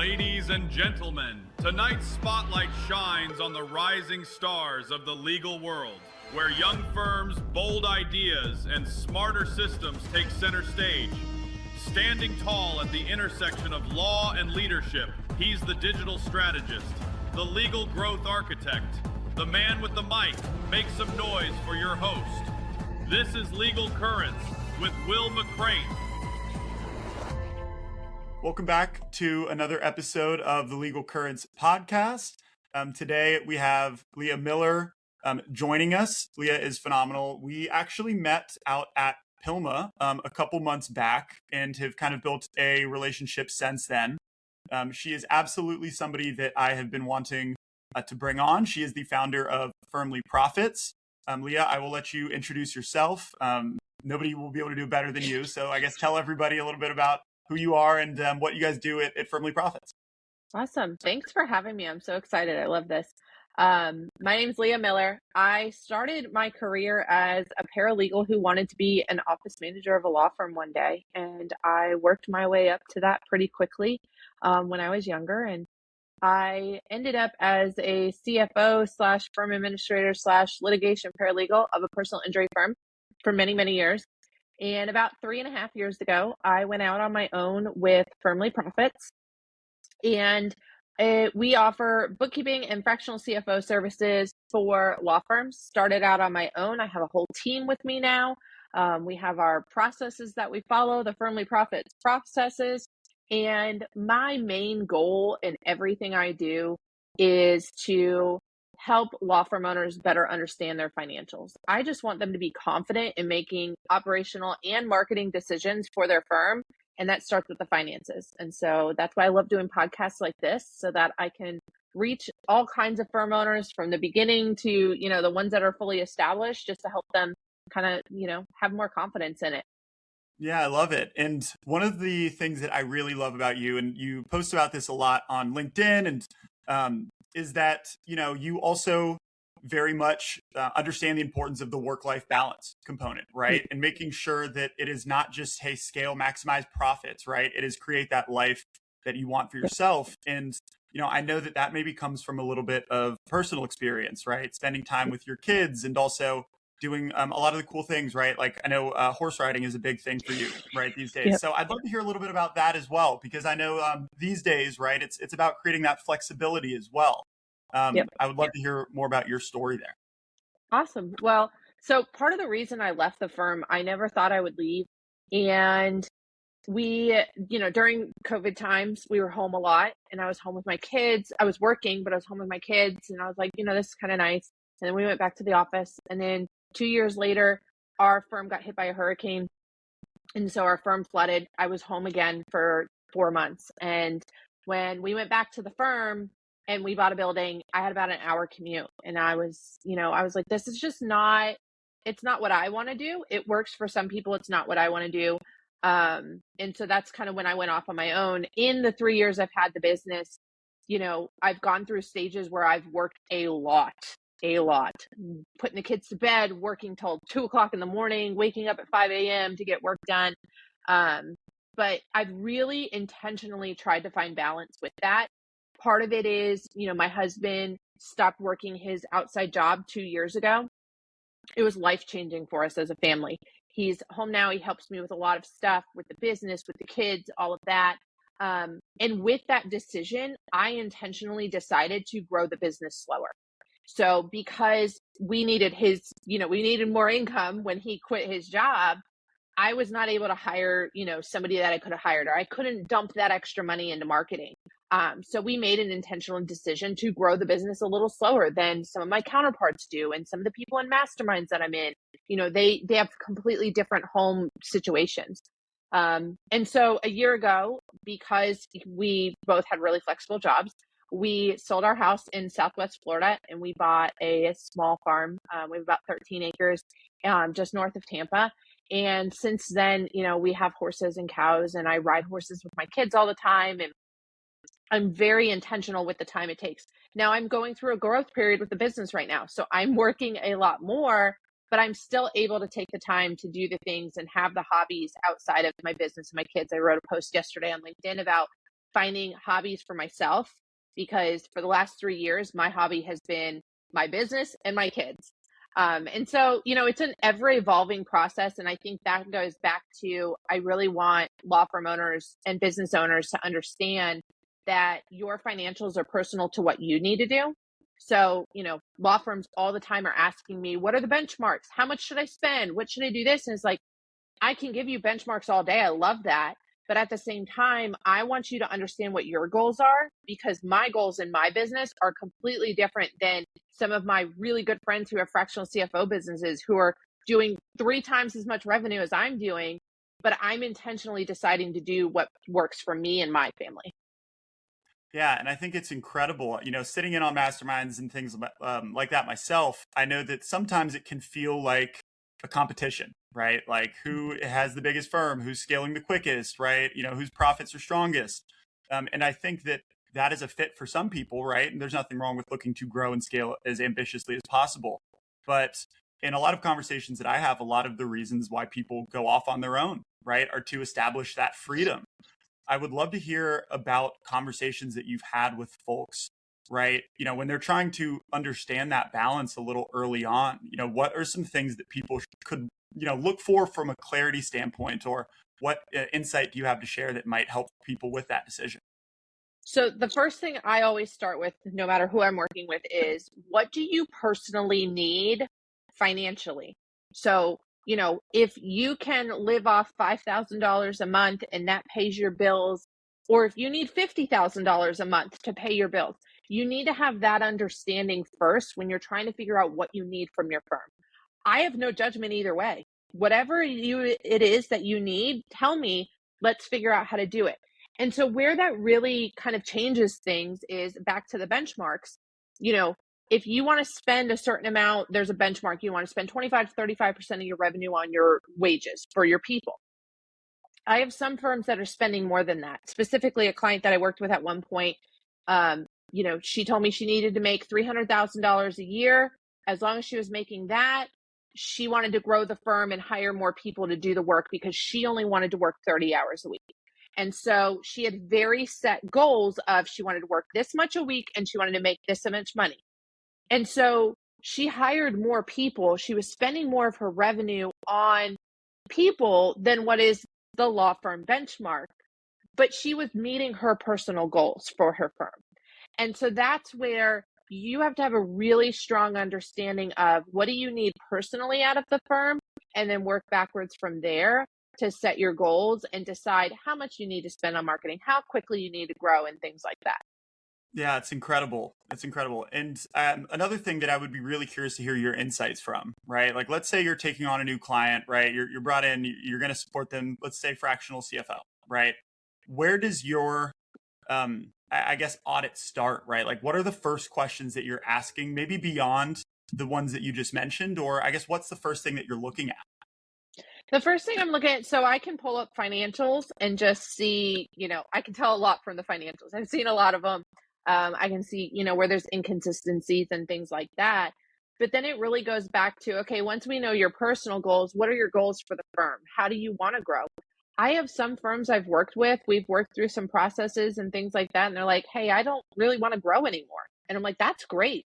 Ladies and gentlemen, tonight's spotlight shines on the rising stars of the legal world, where young firms, bold ideas, and smarter systems take center stage. Standing tall at the intersection of law and leadership, he's the digital strategist, the legal growth architect, the man with the mic. Make some noise for your host. This is Legal Currents with Will McCrane. Welcome back to another episode of the Legal Currents podcast. Today we have Leah Miller joining us. Leah is phenomenal. We actually met out at PILMA a couple months back and have kind of built a relationship since then. She is absolutely somebody that I have been wanting to bring on. She is the founder of Firmly Profits. Leah, I will let you introduce yourself. Nobody will be able to do better than you. So I guess tell everybody a little bit about who you are and what you guys do at Firmly Profits. Awesome. Thanks for having me. I'm so excited. I love this. My name's Leah Miller. I started my career as a paralegal who wanted to be an office manager of a law firm one day. And I worked my way up to that pretty quickly when I was younger. And I ended up as a CFO / firm administrator / litigation paralegal of a personal injury firm for many, many years. And about 3.5 years ago, I went out on my own with Firmly Profits. And we offer bookkeeping and fractional CFO services for law firms. Started out on my own. I have a whole team with me now. We have our processes that we follow, the Firmly Profits processes. And my main goal in everything I do is to help law firm owners better understand their financials. I just want them to be confident in making operational and marketing decisions for their firm. And that starts with the finances. And so that's why I love doing podcasts like this, so that I can reach all kinds of firm owners from the beginning to, the ones that are fully established, just to help them kind of, have more confidence in it. Yeah, I love it. And one of the things that I really love about you, and you post about this a lot on LinkedIn, and is that, you also very much understand the importance of the work-life balance component, right? And making sure that it is not just, hey, scale, maximize profits, right? It is create that life that you want for yourself. And, I know that maybe comes from a little bit of personal experience, right? Spending time with your kids and also doing a lot of the cool things, right? Like I know horse riding is a big thing for you, right, these days. Yep. So I'd love to hear a little bit about that as well, because I know these days, right, it's about creating that flexibility as well. Yep. I would love to hear more about your story there. Awesome. Well, so part of the reason I left the firm, I never thought I would leave. And we, during COVID times, we were home a lot, and I was home with my kids. I was working, but I was home with my kids, and I was like, this is kind of nice. And then we went back to the office, and then 2 years later, our firm got hit by a hurricane. And so our firm flooded. I was home again for 4 months. And when we went back to the firm and we bought a building, I had about an hour commute. And I was like, this is just it's not what I want to do. It works for some people. It's not what I want to do. And so that's kind of when I went off on my own. In the 3 years I've had the business, I've gone through stages where I've worked a lot, putting the kids to bed, working till 2:00 in the morning, waking up at 5 a.m. to get work done. But I've really intentionally tried to find balance with that. Part of it is, my husband stopped working his outside job 2 years ago. It was life-changing for us as a family. He's home now. He helps me with a lot of stuff, with the business, with the kids, all of that. And with that decision, I intentionally decided to grow the business slower. So because we needed we needed more income when he quit his job, I was not able to hire, somebody that I could have hired, or I couldn't dump that extra money into marketing. So we made an intentional decision to grow the business a little slower than some of my counterparts do. And some of the people in masterminds that I'm in, they have completely different home situations. And so a year ago, because we both had really flexible jobs, we sold our house in Southwest Florida and we bought a small farm. We have about 13 acres just north of Tampa. And since then, we have horses and cows, and I ride horses with my kids all the time. And I'm very intentional with the time it takes. Now I'm going through a growth period with the business right now. So I'm working a lot more, but I'm still able to take the time to do the things and have the hobbies outside of my business and my kids. I wrote a post yesterday on LinkedIn about finding hobbies for myself, because for the last 3 years, my hobby has been my business and my kids. And so, it's an ever evolving process. And I think that goes back to, I really want law firm owners and business owners to understand that your financials are personal to what you need to do. So, law firms all the time are asking me, what are the benchmarks? How much should I spend? What should I do this? And it's like, I can give you benchmarks all day. I love that. But at the same time, I want you to understand what your goals are, because my goals in my business are completely different than some of my really good friends who have fractional CFO businesses who are doing 3 times as much revenue as I'm doing, but I'm intentionally deciding to do what works for me and my family. Yeah, and I think it's incredible. Sitting in on masterminds and things like that myself, I know that sometimes it can feel like a competition, right? Like who has the biggest firm, who's scaling the quickest, right? Whose profits are strongest. And I think that is a fit for some people, right? And there's nothing wrong with looking to grow and scale as ambitiously as possible. But in a lot of conversations that I have, a lot of the reasons why people go off on their own, right, are to establish that freedom. I would love to hear about conversations that you've had with folks, right? When they're trying to understand that balance a little early on, what are some things that people could, look for from a clarity standpoint, or what insight do you have to share that might help people with that decision? So the first thing I always start with, no matter who I'm working with, is what do you personally need financially? So, if you can live off $5,000 a month and that pays your bills, or if you need $50,000 a month to pay your bills, you need to have that understanding first when you're trying to figure out what you need from your firm. I have no judgment either way. Whatever it is that you need, tell me, let's figure out how to do it. And so where that really kind of changes things is back to the benchmarks. If you want to spend a certain amount, there's a benchmark. You want to spend 25 to 35% of your revenue on your wages for your people. I have some firms that are spending more than that. Specifically, a client that I worked with at one point, she told me she needed to make $300,000 a year. As long as she was making that, she wanted to grow the firm and hire more people to do the work, because she only wanted to work 30 hours a week. And so she had very set goals of, she wanted to work this much a week and she wanted to make this much money. And so she hired more people. She was spending more of her revenue on people than what is the law firm benchmark, but she was meeting her personal goals for her firm. And so that's where you have to have a really strong understanding of what do you need personally out of the firm, and then work backwards from there to set your goals and decide how much you need to spend on marketing, how quickly you need to grow, and things like that. Yeah, it's incredible. It's incredible. And another thing that I would be really curious to hear your insights from, right? Like, let's say you're taking on a new client, right? You're brought in, you're going to support them. Let's say fractional CFO, right? Where does your, I guess, audit start, right? Like, what are the first questions that you're asking, maybe beyond the ones that you just mentioned? Or I guess, what's the first thing that you're looking at? The first thing I'm looking at, so I can pull up financials and just see, I can tell a lot from the financials. I've seen a lot of them. I can see, where there's inconsistencies and things like that. But then it really goes back to, okay, once we know your personal goals, what are your goals for the firm? How do you want to grow? I have some firms I've worked with, we've worked through some processes and things like that. And they're like, hey, I don't really want to grow anymore. And I'm like, that's great.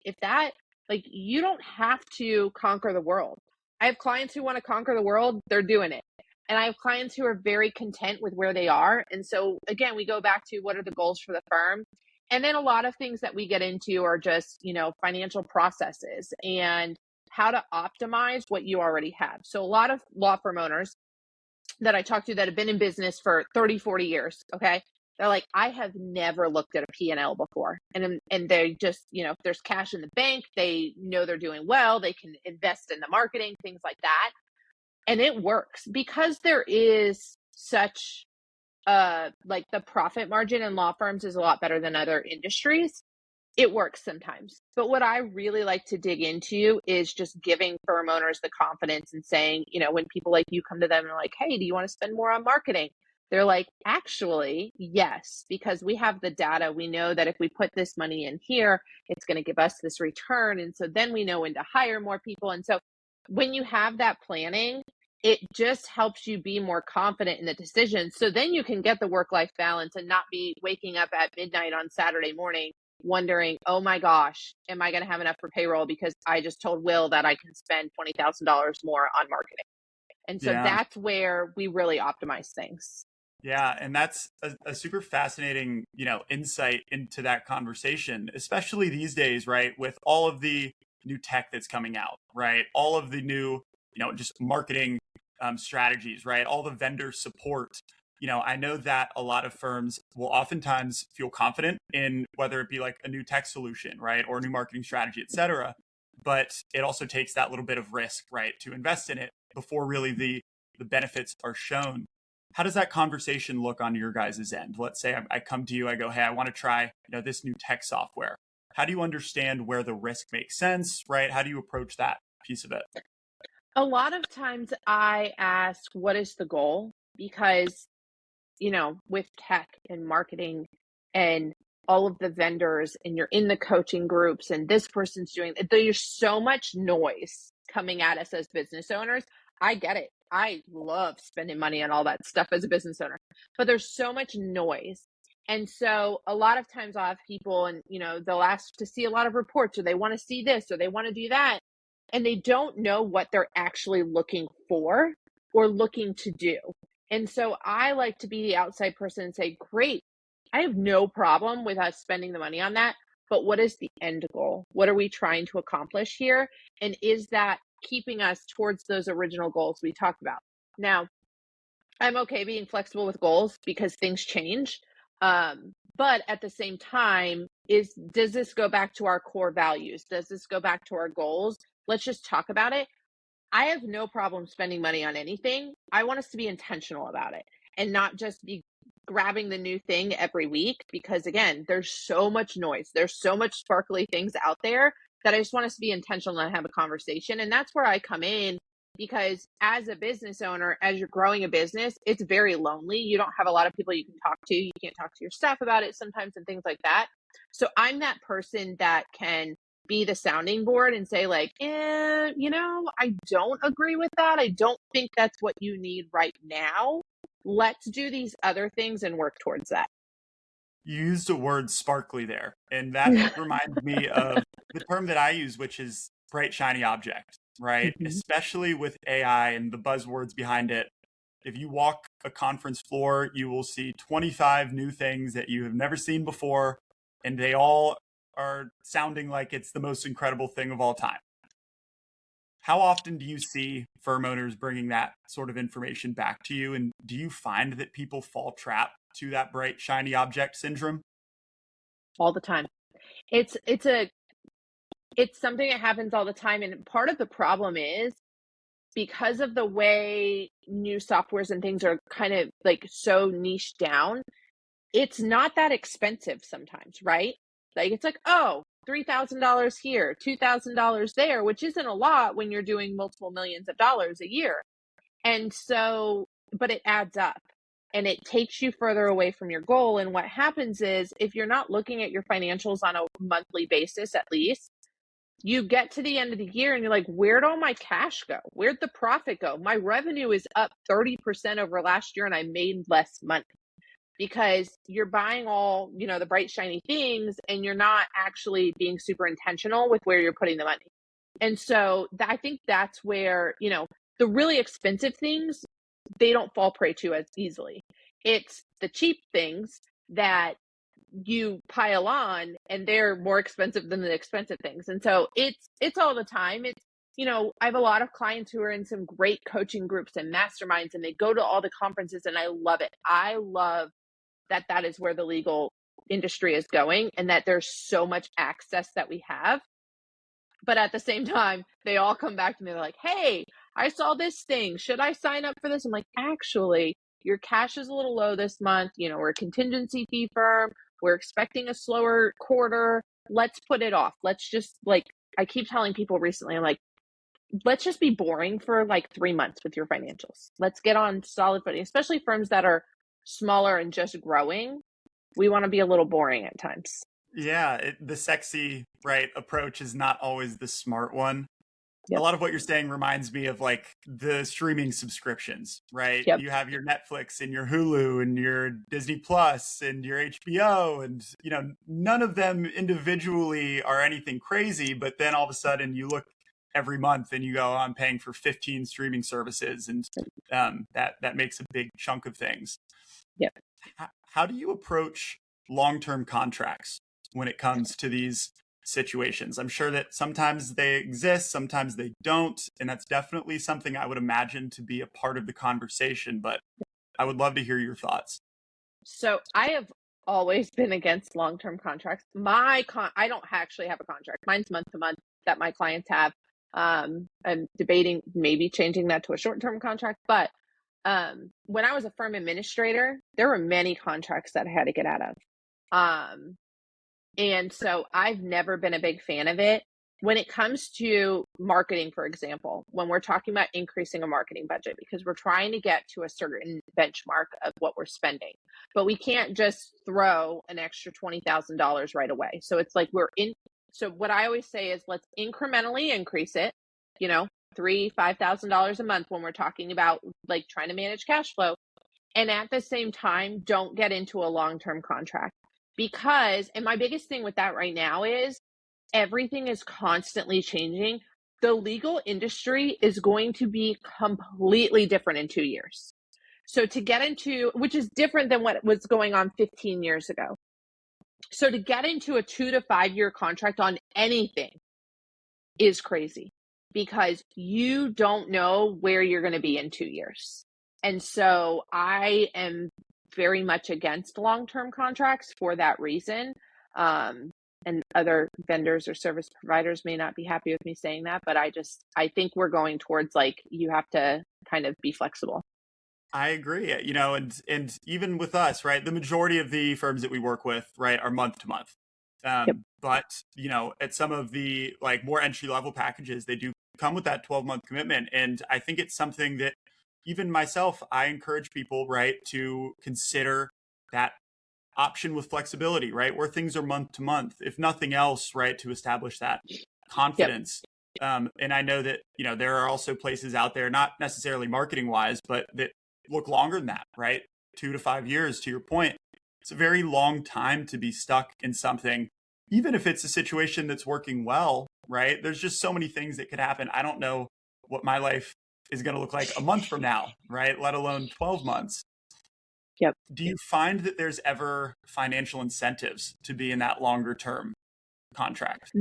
You don't have to conquer the world. I have clients who want to conquer the world, they're doing it. And I have clients who are very content with where they are. And so again, we go back to what are the goals for the firm? And then a lot of things that we get into are just, financial processes and how to optimize what you already have. So a lot of law firm owners that I talk to that have been in business for 30, 40 years, okay, they're like, I have never looked at a P&L before. And they just, if there's cash in the bank, they know they're doing well, they can invest in the marketing, things like that. And it works because there is such the profit margin in law firms is a lot better than other industries. It works sometimes. But what I really like to dig into is just giving firm owners the confidence and saying, when people like you come to them and are like, hey, do you want to spend more on marketing? They're like, actually, yes, because we have the data. We know that if we put this money in here, it's going to give us this return. And so then we know when to hire more people. And so when you have that planning, it just helps you be more confident in the decision. So then you can get the work-life balance and not be waking up at midnight on Saturday morning wondering, oh my gosh, am I going to have enough for payroll because I just told Will that I can spend $20,000 more on marketing. And so Yeah. that's where we really optimize things. Yeah, and that's a super fascinating, insight into that conversation, especially these days, right? With all of the new tech that's coming out, right? All of the new, just marketing strategies, right? All the vendor support. I know that a lot of firms will oftentimes feel confident in whether it be like a new tech solution, right? Or a new marketing strategy, et cetera. But it also takes that little bit of risk, right? To invest in it before really the benefits are shown. How does that conversation look on your guys' end? Let's say I come to you, I go, hey, I want to try, this new tech software. How do you understand where the risk makes sense, right? How do you approach that piece of it? A lot of times I ask, what is the goal? Because, with tech and marketing and all of the vendors and you're in the coaching groups and this person's doing, there's so much noise coming at us as business owners. I get it. I love spending money on all that stuff as a business owner, but there's so much noise. And so a lot of times I'll have people and, they'll ask to see a lot of reports or they want to see this or they want to do that. And they don't know what they're actually looking for or looking to do. And so I like to be the outside person and say, great, I have no problem with us spending the money on that. But what is the end goal? What are we trying to accomplish here? And is that keeping us towards those original goals we talked about? Now, I'm okay being flexible with goals because things change. But at the same time, does this go back to our core values? Does this go back to our goals? Let's just talk about it. I have no problem spending money on anything. I want us to be intentional about it and not just be grabbing the new thing every week because, again, there's so much noise. There's so much sparkly things out there that I just want us to be intentional and have a conversation. And that's where I come in because as a business owner, as you're growing a business, it's very lonely. You don't have a lot of people you can talk to. You can't talk to your staff about it sometimes and things like that. So I'm that person that can be the sounding board and say like, I don't agree with that. I don't think that's what you need right now. Let's do these other things and work towards that. You used a word sparkly there, and that reminds me of the term that I use, which is bright, shiny object, right? Mm-hmm. Especially with AI and the buzzwords behind it. If you walk a conference floor, you will see 25 new things that you have never seen before, and they all are sounding like it's the most incredible thing of all time. How often do you see firm owners bringing that sort of information back to you? And do you find that people fall trap to that bright, shiny object syndrome? All the time. It's something that happens all the time. And part of the problem is because of the way new softwares and things are kind of like so niche down, it's not that expensive sometimes, right? Like it's like, oh, $3,000 here, $2,000 there, which isn't a lot when you're doing multiple millions of dollars a year. And so, but it adds up and it takes you further away from your goal. And what happens is if you're not looking at your financials on a monthly basis, at least, you get to the end of the year and you're like, where'd all my cash go? Where'd the profit go? My revenue is up 30% over last year and I made less money. Because you're buying all, the bright, shiny things and you're not actually being super intentional with where you're putting the money. And so I think that's where, the really expensive things, they don't fall prey to as easily. It's the cheap things that you pile on and they're more expensive than the expensive things. And so it's all the time. It's, I have a lot of clients who are in some great coaching groups and masterminds and they go to all the conferences and I love it. I love that is where the legal industry is going and that there's so much access that we have. But at the same time, they all come back to me. They're like, hey, I saw this thing. Should I sign up for this? I'm like, actually, your cash is a little low this month. We're a contingency fee firm. We're expecting a slower quarter. Let's put it off. Let's just I keep telling people recently, I'm like, let's just be boring for 3 months with your financials. Let's get on solid footing, especially firms that are smaller and just growing. We want to be a little boring at times. Yeah, the sexy, right, approach is not always the smart one. a lot of what you're saying reminds me of like the streaming subscriptions, right? Yep. You have your Netflix and your Hulu and your Disney Plus and your HBO, and none of them individually are anything crazy, but then all of a sudden you look every month and you go, oh, I'm paying for 15 streaming services, and that makes a big chunk of things. Yep. How do you approach long-term contracts when it comes to these situations? I'm sure that sometimes they exist, sometimes they don't, and that's definitely something I would imagine to be a part of the conversation, but I would love to hear your thoughts. So I have always been against long-term contracts. I don't actually have a contract. Mine's month to month that my clients have. I'm debating maybe changing that to a short-term contract, but when I was a firm administrator, there were many contracts that I had to get out of. And so I've never been a big fan of it. When it comes to marketing, for example, when we're talking about increasing a marketing budget, because we're trying to get to a certain benchmark of what we're spending, but we can't just throw an extra $20,000 right away. So it's like so what I always say is let's incrementally increase it, $3,000, $5,000 a month when we're talking about like trying to manage cash flow. And at the same time, don't get into a long-term contract. And my biggest thing with that right now is everything is constantly changing. The legal industry is going to be completely different in 2 years. So to get into, which is different than what was going on 15 years ago. So to get into a 2 to 5 year contract on anything is crazy because you don't know where you're going to be in 2 years. And so I am very much against long-term contracts for that reason. And other vendors or service providers may not be happy with me saying that, but I think we're going towards like, you have to kind of be flexible. I agree, and even with us, right, the majority of the firms that we work with, right, are month to month. Yep. But, at some of the like more entry level packages, they do come with that 12-month commitment. And I think it's something that even myself, I encourage people, right, to consider that option with flexibility, right, where things are month to month, if nothing else, right, to establish that confidence. Yep. And I know that, there are also places out there, not necessarily marketing wise, but that look longer than that, right? 2 to 5 years, to your point. It's a very long time to be stuck in something, even if it's a situation that's working well, right? There's just so many things that could happen. I don't know what my life is going to look like a month from now, right? Let alone 12 months. Yep. Do you find that there's ever financial incentives to be in that longer term contract?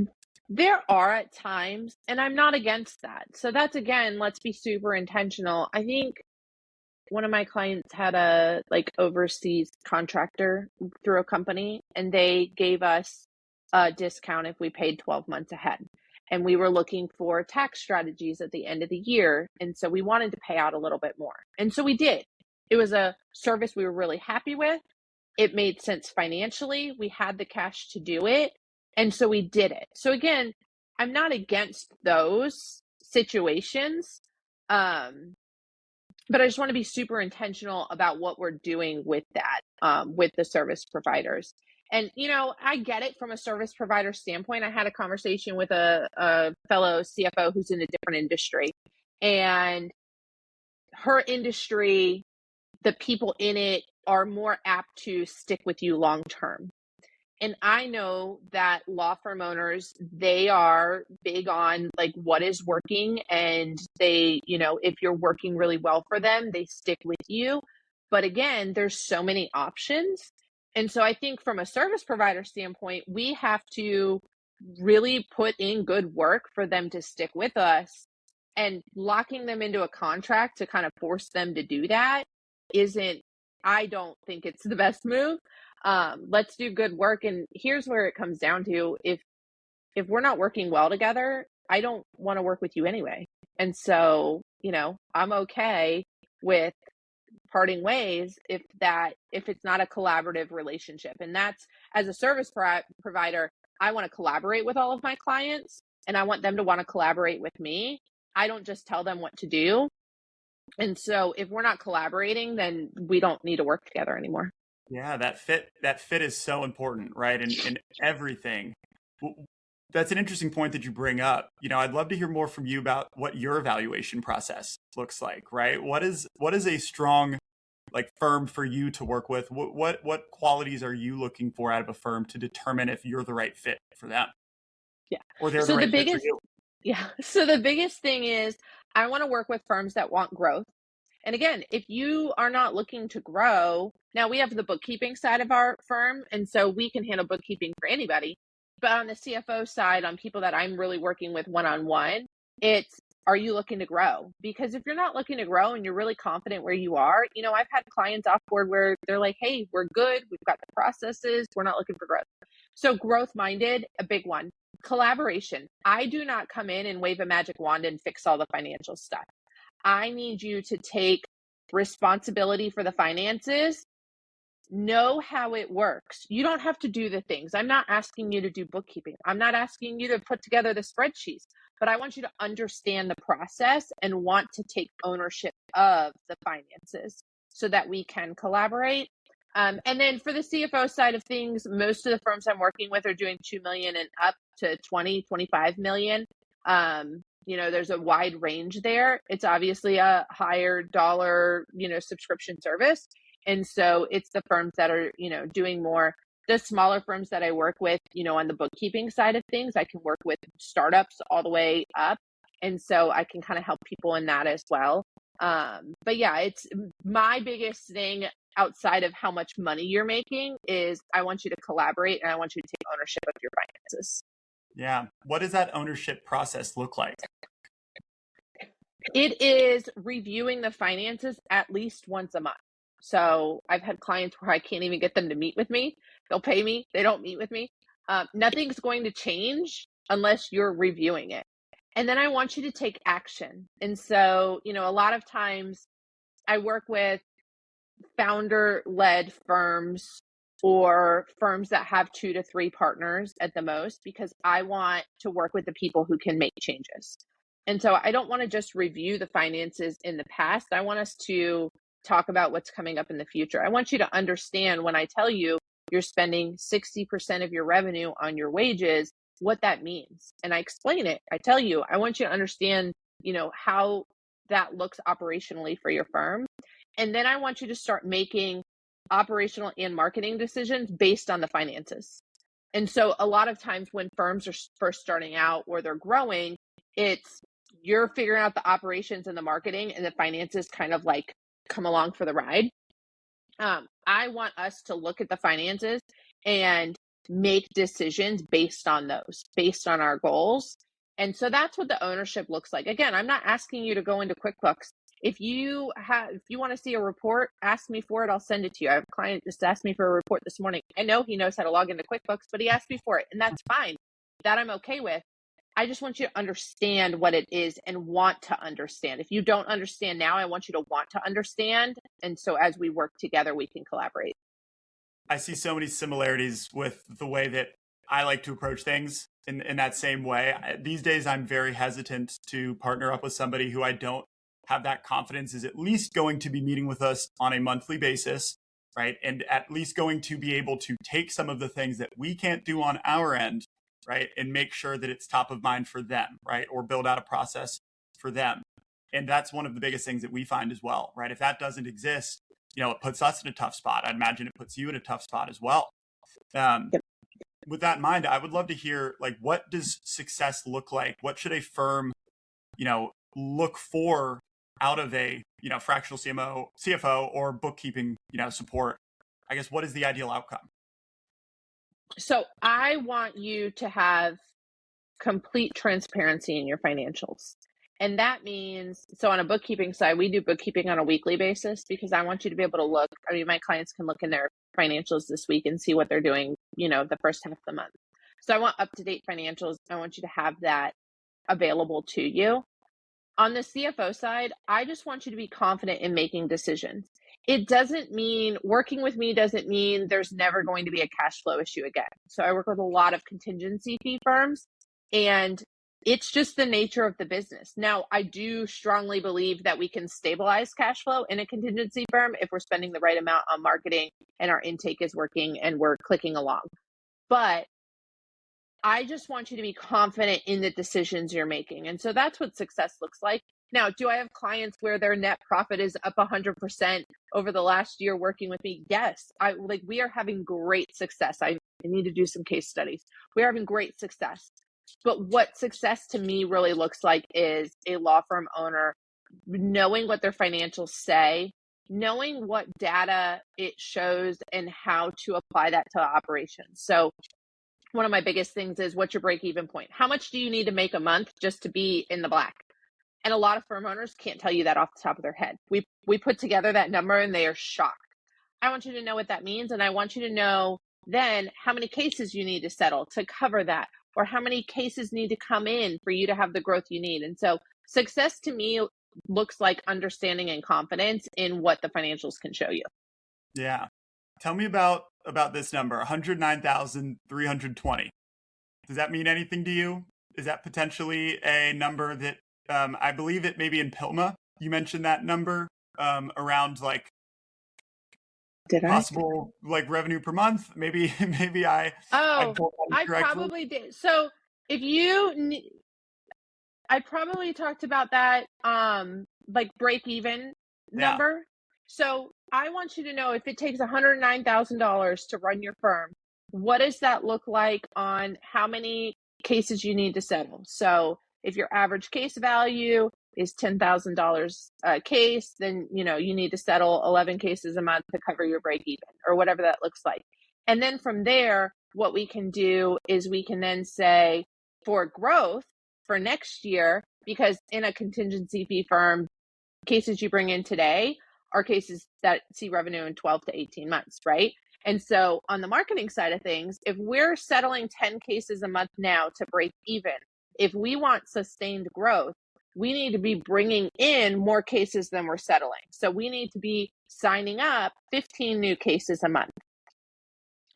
There are at times, and I'm not against that. So that's, again, let's be super intentional. I think one of my clients had a overseas contractor through a company, and they gave us a discount if we paid 12 months ahead. And we were looking for tax strategies at the end of the year. And so we wanted to pay out a little bit more. And so we did. It was a service we were really happy with. It made sense financially. We had the cash to do it. And so we did it. So again, I'm not against those situations. But I just want to be super intentional about what we're doing with that, with the service providers. And, I get it from a service provider standpoint. I had a conversation with a fellow CFO who's in a different industry, and her industry, the people in it are more apt to stick with you long term. And I know that law firm owners, they are big on like what is working, and they, if you're working really well for them, they stick with you. But again, there's so many options. And so I think from a service provider standpoint, we have to really put in good work for them to stick with us, and locking them into a contract to kind of force them to do that I don't think it's the best move. Let's do good work. And here's where it comes down to, if we're not working well together, I don't want to work with you anyway. And so, I'm okay with parting ways if it's not a collaborative relationship. And that's, as a service provider, I want to collaborate with all of my clients, and I want them to want to collaborate with me. I don't just tell them what to do. And so if we're not collaborating, then we don't need to work together anymore. Yeah, that fit is so important, right? In everything. That's an interesting point that you bring up. I'd love to hear more from you about what your evaluation process looks like, right? What is a strong like firm for you to work with? What qualities are you looking for out of a firm to determine if you're the right fit for them Yeah. or they're the So the right fit for biggest, you? yeah. So the biggest thing is I want to work with firms that want growth. And again, if you are not looking to grow, now we have the bookkeeping side of our firm, and so we can handle bookkeeping for anybody. But on the CFO side, on people that I'm really working with one-on-one, it's, are you looking to grow? Because if you're not looking to grow and you're really confident where you are, I've had clients off board where they're like, hey, we're good. We've got the processes. We're not looking for growth. So growth minded, a big one. Collaboration. I do not come in and wave a magic wand and fix all the financial stuff. I need you to take responsibility for the finances, know how it works. You don't have to do the things. I'm not asking you to do bookkeeping. I'm not asking you to put together the spreadsheets, but I want you to understand the process and want to take ownership of the finances so that we can collaborate. And then for the CFO side of things, most of the firms I'm working with are doing 2 million and up to 20, 25 million. There's a wide range there. It's obviously a higher dollar, subscription service. And so it's the firms that are, doing more. The smaller firms that I work with, on the bookkeeping side of things, I can work with startups all the way up. And so I can kind of help people in that as well. But yeah, it's my biggest thing outside of how much money you're making is I want you to collaborate and I want you to take ownership of your finances. Yeah. What does that ownership process look like? It is reviewing the finances at least once a month. So I've had clients where I can't even get them to meet with me. They'll pay me. They don't meet with me. Nothing's going to change unless you're reviewing it. And then I want you to take action. And so, a lot of times I work with founder-led firms or firms that have 2 to 3 partners at the most, because I want to work with the people who can make changes. And so I don't want to just review the finances in the past. I want us to talk about what's coming up in the future. I want you to understand when I tell you you're spending 60% of your revenue on your wages, what that means. And I explain it. I tell you, I want you to understand, how that looks operationally for your firm. And then I want you to start making operational and marketing decisions based on the finances. And so a lot of times when firms are first starting out or they're growing, it's you're figuring out the operations and the marketing, and the finances kind of like come along for the ride. I want us to look at the finances and make decisions based on those, based on our goals. And so that's what the ownership looks like. Again, I'm not asking you to go into QuickBooks. If you want to see a report, ask me for it. I'll send it to you. I have a client just asked me for a report this morning. I know he knows how to log into QuickBooks, but he asked me for it, and that's fine. That I'm okay with. I just want you to understand what it is and want to understand. If you don't understand now, I want you to want to understand. And so as we work together, we can collaborate. I see so many similarities with the way that I like to approach things in that same way. These days, I'm very hesitant to partner up with somebody who I don't have that confidence is at least going to be meeting with us on a monthly basis, right? And at least going to be able to take some of the things that we can't do on our end, right? And make sure that it's top of mind for them, right? Or build out a process for them. And that's one of the biggest things that we find as well, right? If that doesn't exist, it puts us in a tough spot. I'd imagine it puts you in a tough spot as well. With that in mind, I would love to hear, like, what does success look like? What should a firm, look for out of a, fractional CFO or bookkeeping, support? I guess, what is the ideal outcome? So I want you to have complete transparency in your financials. And that means, so on a bookkeeping side, we do bookkeeping on a weekly basis because I want you to be able to look. I mean, my clients can look in their financials this week and see what they're doing, the first half of the month. So I want up-to-date financials. I want you to have that available to you. On the CFO side, I just want you to be confident in making decisions. It doesn't mean working with me doesn't mean there's never going to be a cash flow issue again. So I work with a lot of contingency fee firms, and it's just the nature of the business. Now, I do strongly believe that we can stabilize cash flow in a contingency firm if we're spending the right amount on marketing and our intake is working and we're clicking along. But I just want you to be confident in the decisions you're making. And so that's what success looks like. Now, do I have clients where their net profit is up 100% over the last year working with me? Yes. We are having great success. I need to do some case studies. We are having great success. But what success to me really looks like is a law firm owner knowing what their financials say, knowing what data it shows and how to apply that to operations. So one of my biggest things is, what's your break even point? How much do you need to make a month just to be in the black? And a lot of firm owners can't tell you that off the top of their head. We put together that number and they are shocked. I want you to know what that means. And I want you to know then how many cases you need to settle to cover that, or how many cases need to come in for you to have the growth you need. And so success to me looks like understanding and confidence in what the financials can show you. Yeah. Tell me about this number, 109,320. Does that mean anything to you? Is that potentially a number that I believe it maybe in PILMA, you mentioned that number around like possible like revenue per month? Maybe I probably did. So if you, I probably talked about that like break even number. So I want you to know, if it takes $109,000 to run your firm, what does that look like on how many cases you need to settle? So if your average case value is $10,000 a case, then you need to settle 11 cases a month to cover your break even, or whatever that looks like. And then from there, what we can do is we can then say, for growth for next year, because in a contingency fee firm, cases you bring in today are cases that see revenue in 12 to 18 months, right? And so on the marketing side of things, if we're settling 10 cases a month now to break even, if we want sustained growth, we need to be bringing in more cases than we're settling. So we need to be signing up 15 new cases a month.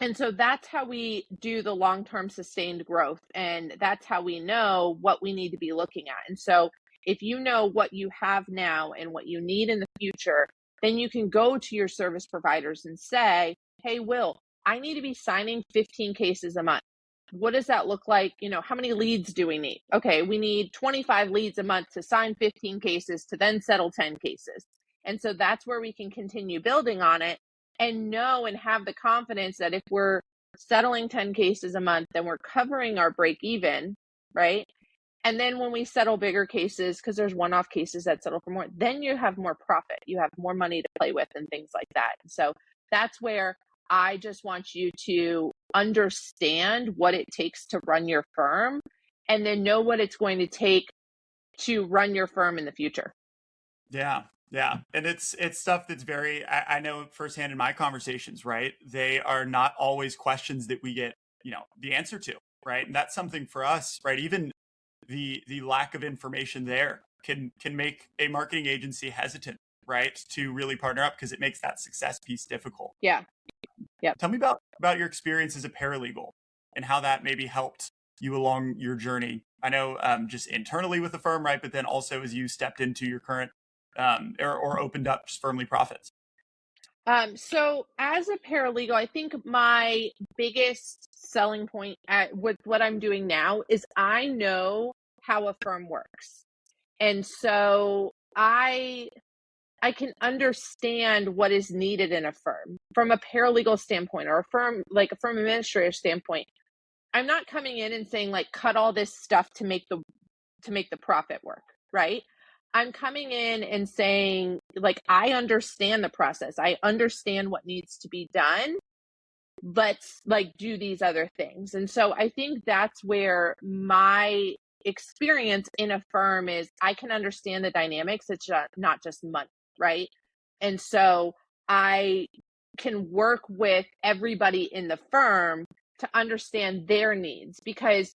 And so that's how we do the long-term sustained growth. And that's how we know what we need to be looking at. And so if you know what you have now and what you need in the future, then you can go to your service providers and say, hey, Will, I need to be signing 15 cases a month. What does that look like? How many leads do we need? Okay, we need 25 leads a month to sign 15 cases to then settle 10 cases. And so that's where we can continue building on it and know and have the confidence that if we're settling 10 cases a month, then we're covering our break even, right? And then when we settle bigger cases, because there's one-off cases that settle for more, then you have more profit. You have more money to play with and things like that. So that's where I just want you to understand what it takes to run your firm, and then know what it's going to take to run your firm in the future. Yeah. Yeah. And it's stuff that's very, I know firsthand in my conversations, right? They are not always questions that we get, the answer to, right? And that's something for us, right? Even the lack of information there can make a marketing agency hesitant, right? To really partner up, because it makes that success piece difficult. Yeah. Yeah. Tell me about your experience as a paralegal and how that maybe helped you along your journey. I know just internally with the firm, right? But then also as you stepped into your current or opened up just Firmly Profits. So as a paralegal, I think my biggest selling point with what I'm doing now is I know how a firm works. And so I can understand what is needed in a firm from a paralegal standpoint, or a firm administrator standpoint. I'm not coming in and saying like, cut all this stuff to make the profit work, right? I'm coming in and saying, like, I understand the process. I understand what needs to be done. Let's do these other things. And so I think that's where my experience in a firm is. I can understand the dynamics. It's not just money, right? And so I can work with everybody in the firm to understand their needs, because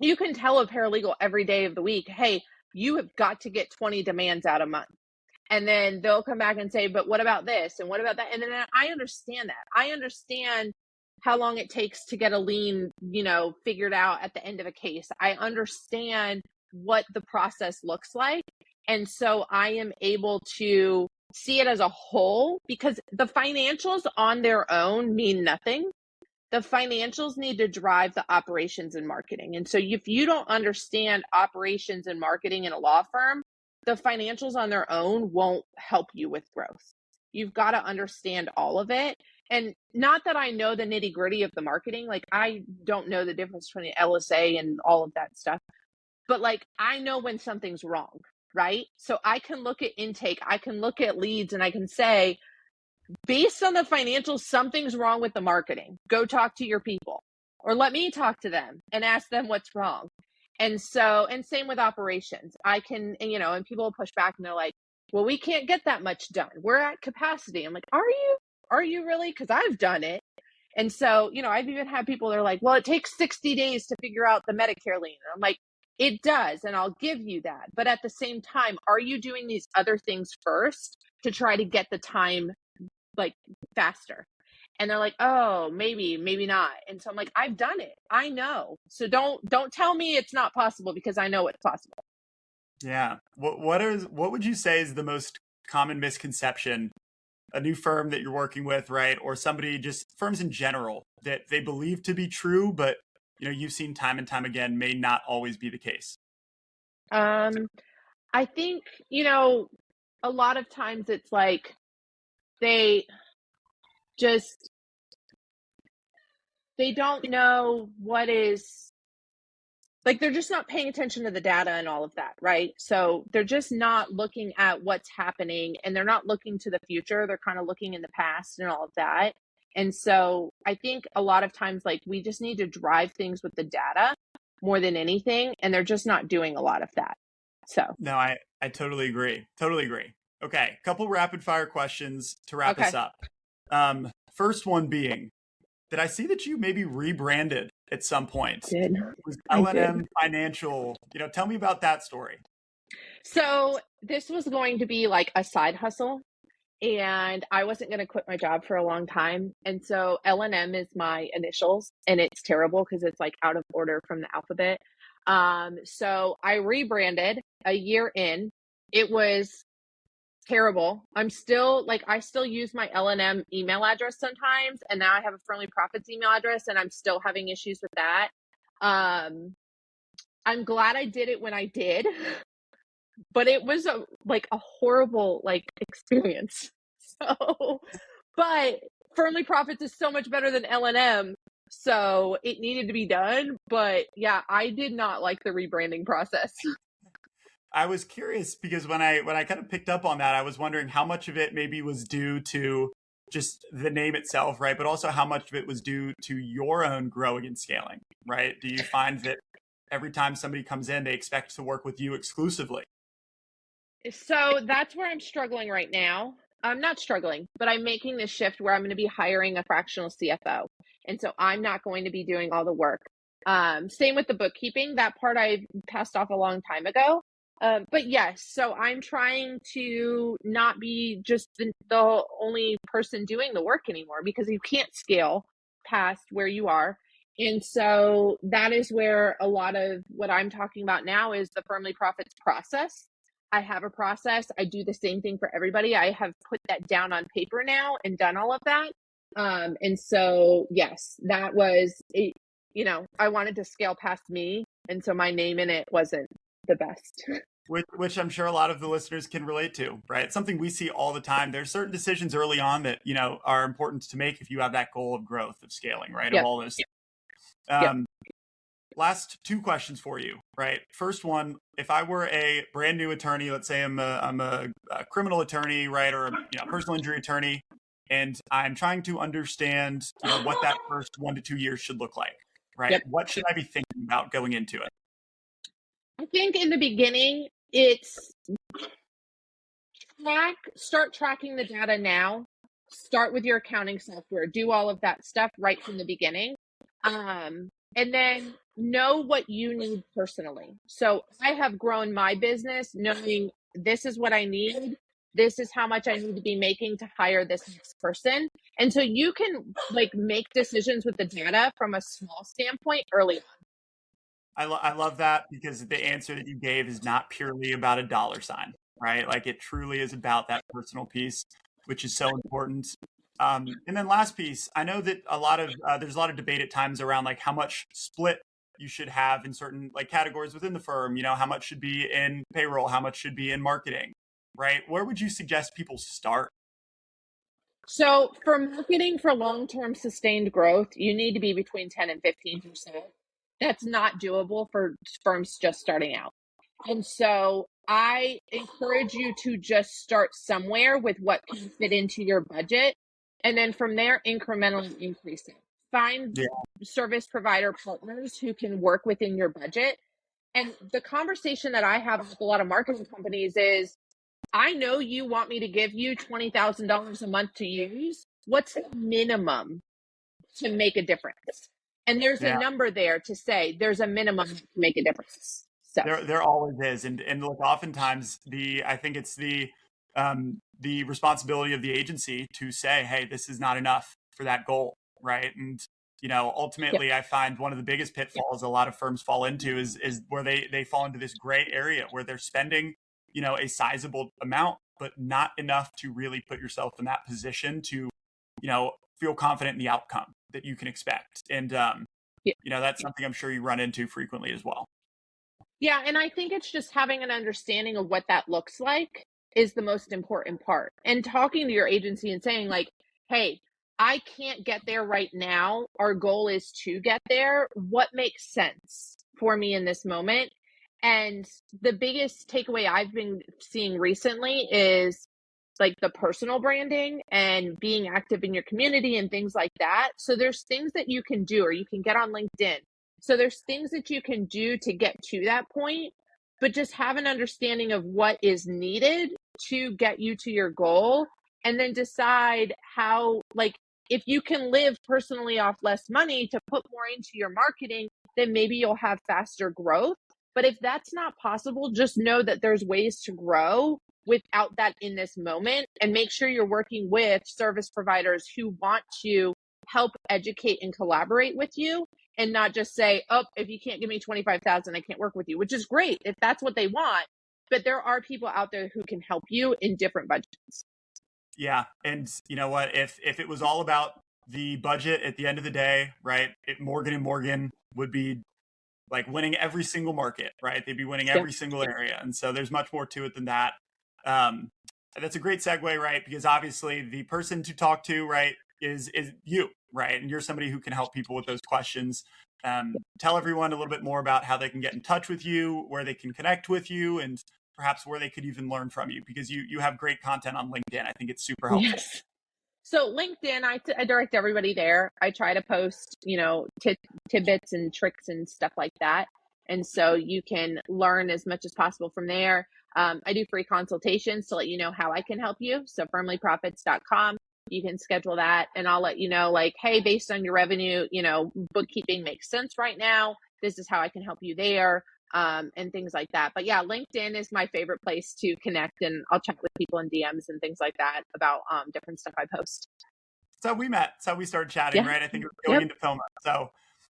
you can tell a paralegal every day of the week, hey, you have got to get 20 demands out a month. And then they'll come back and say, but what about this? And what about that? And then I understand that. I understand how long it takes to get a lien, figured out at the end of a case. I understand what the process looks like. And so I am able to see it as a whole, because the financials on their own mean nothing. the financials need to drive the operations and marketing. And so if you don't understand operations and marketing in a law firm, the financials on their own won't help you with growth. You've got to understand all of it. And not that I know the nitty gritty of the marketing, like I don't know the difference between LSA and all of that stuff, but like I know when something's wrong, right? So I can look at intake, I can look at leads, and I can say, based on the financials, something's wrong with the marketing. Go talk to your people, or let me talk to them and ask them what's wrong. And so, and same with operations. I can, and, and people will push back and they're like, well, we can't get that much done. We're at capacity. I'm like, are you really? Because I've done it. And so, I've even had people that are like, well, it takes 60 days to figure out the Medicare lien. And I'm like, it does. And I'll give you that. But at the same time, are you doing these other things first to try to get the time like faster? And they're like, oh, maybe not. And so I'm like, I've done it. I know. So don't tell me it's not possible, because I know it's possible. Yeah. What would you say is the most common misconception a new firm that you're working with, right? Or somebody, just firms in general, that they believe to be true, but you've seen time and time again may not always be the case? I think, a lot of times it's like they don't know what is, like, they're just not paying attention to the data and all of that, right? So they're just not looking at what's happening, and they're not looking to the future. They're kind of looking in the past and all of that. And so I think a lot of times, like, we just need to drive things with the data more than anything, and they're just not doing a lot of that. So no, I totally agree. Okay, couple rapid fire questions to wrap us up. First one being, did I see that you maybe rebranded at some point? Did. It was L&M Financial. Tell me about that story. So this was going to be like a side hustle, and I wasn't going to quit my job for a long time. And so L&M is my initials, and it's terrible because it's like out of order from the alphabet. So I rebranded a year in. It was terrible. I'm still like, I still use my L&M email address sometimes, and now I have a Firmly Profits email address, and I'm still having issues with that. I'm glad I did it when I did, but it was a horrible experience. So, but Firmly Profits is so much better than L&M, so it needed to be done. But yeah, I did not like the rebranding process. I was curious because when I kind of picked up on that, I was wondering how much of it maybe was due to just the name itself, right? But also how much of it was due to your own growing and scaling, right? Do you find that every time somebody comes in, they expect to work with you exclusively? So that's where I'm struggling right now. I'm not struggling, but I'm making this shift where I'm going to be hiring a fractional CFO. And so I'm not going to be doing all the work. Same with the bookkeeping. That part I passed off a long time ago. But yes, so I'm trying to not be just the only person doing the work anymore, because you can't scale past where you are. And so that is where a lot of what I'm talking about now is the Firmly Profits process. I have a process. I do the same thing for everybody. I have put that down on paper now and done all of that. And so, yes, that was, I wanted to scale past me. And so my name in it wasn't the best. Which I'm sure a lot of the listeners can relate to, right? It's something we see all the time. There's certain decisions early on that, are important to make if you have that goal of growth, of scaling, right? Yep. Of all this. Last two questions for you, right? First one, if I were a brand new attorney, let's say I'm a criminal attorney, right? Or a personal injury attorney, and I'm trying to understand what that first 1 to 2 years should look like, right? Yep. What should I be thinking about going into it? I think in the beginning, it's start tracking the data now. Start with your accounting software. Do all of that stuff right from the beginning. And then know what you need personally. So I have grown my business knowing this is what I need. This is how much I need to be making to hire this next person. And so you can make decisions with the data from a small standpoint early on. I love that, because the answer that you gave is not purely about a dollar sign, right? Like, it truly is about that personal piece, which is so important. And then last piece, I know that there's a lot of debate at times around like how much split you should have in certain like categories within the firm. You know, how much should be in payroll, how much should be in marketing, right? Where would you suggest people start? So for marketing for long-term sustained growth, you need to be between 10 and 15%. That's not doable for firms just starting out. And so I encourage you to just start somewhere with what can fit into your budget. And then from there, incrementally increase it. Find Yeah, service provider partners who can work within your budget. And the conversation that I have with a lot of marketing companies is, I know you want me to give you $20,000 a month to use. What's the minimum to make a difference? And there's a yeah. number there to say there's a minimum to make a difference. So, There always is, and look, oftentimes I think it's the responsibility of the agency to say, hey, this is not enough for that goal, right? And you know, yep, ultimately, I find one of the biggest pitfalls a lot of firms fall into is where they fall into this gray area where they're spending, you know, a sizable amount, but not enough to really put yourself in that position to, you know, feel confident in the outcome that you can expect, and yep. you know, that's something I'm sure you run into frequently as well. Yeah, and I think it's just having an understanding of what that looks like is the most important part. And talking to your agency and saying, like, hey, I can't get there right now. Our goal is to get there. What makes sense for me in this moment? And the biggest takeaway I've been seeing recently is like the personal branding and being active in your community and things like that. So there's things that you can do, or you can get on LinkedIn. So there's things that you can do to get to that point, but just have an understanding of what is needed to get you to your goal, and then decide how, like, if you can live personally off less money to put more into your marketing, then maybe you'll have faster growth. But if that's not possible, just know that there's ways to grow without that in this moment, and make sure you're working with service providers who want to help educate and collaborate with you, and not just say, oh, if you can't give me 25,000, I can't work with you, which is great if that's what they want. But there are people out there who can help you in different budgets. Yeah, and you know what? If it was all about the budget at the end of the day, right? Morgan and Morgan would be like winning every single market, right? They'd be winning Yeah. every single area, and so there's much more to it than that. Um, that's a great segue, right? Because obviously the person to talk to, right, is you, right? And you're somebody who can help people with those questions. Tell everyone a little bit more about how they can get in touch with you, where they can connect with you, and perhaps where they could even learn from you, because you have great content on LinkedIn. I think it's super helpful. Yes. So LinkedIn, I direct everybody there. I try to post, tidbits and tricks and stuff like that. And so you can learn as much as possible from there. I do free consultations to let you know how I can help you. So firmlyprofits.com, you can schedule that, and I'll let you know, like, hey, based on your revenue, bookkeeping makes sense right now. This is how I can help you there. And things like that. But yeah, LinkedIn is my favorite place to connect, and I'll chat with people in DMs and things like that about different stuff I post. That's how we met. That's how we started chatting, Yeah. right? I think it was going into film. So,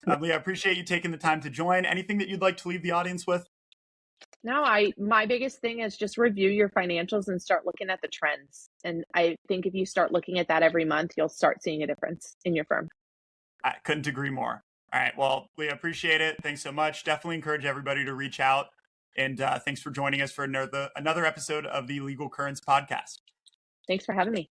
Leah, I appreciate you taking the time to join. Anything that you'd like to leave the audience with? No, my biggest thing is just review your financials and start looking at the trends. And I think if you start looking at that every month, you'll start seeing a difference in your firm. I couldn't agree more. All right. Well, Leah, appreciate it. Thanks so much. Definitely encourage everybody to reach out. And thanks for joining us for another episode of the Legal Currents podcast. Thanks for having me.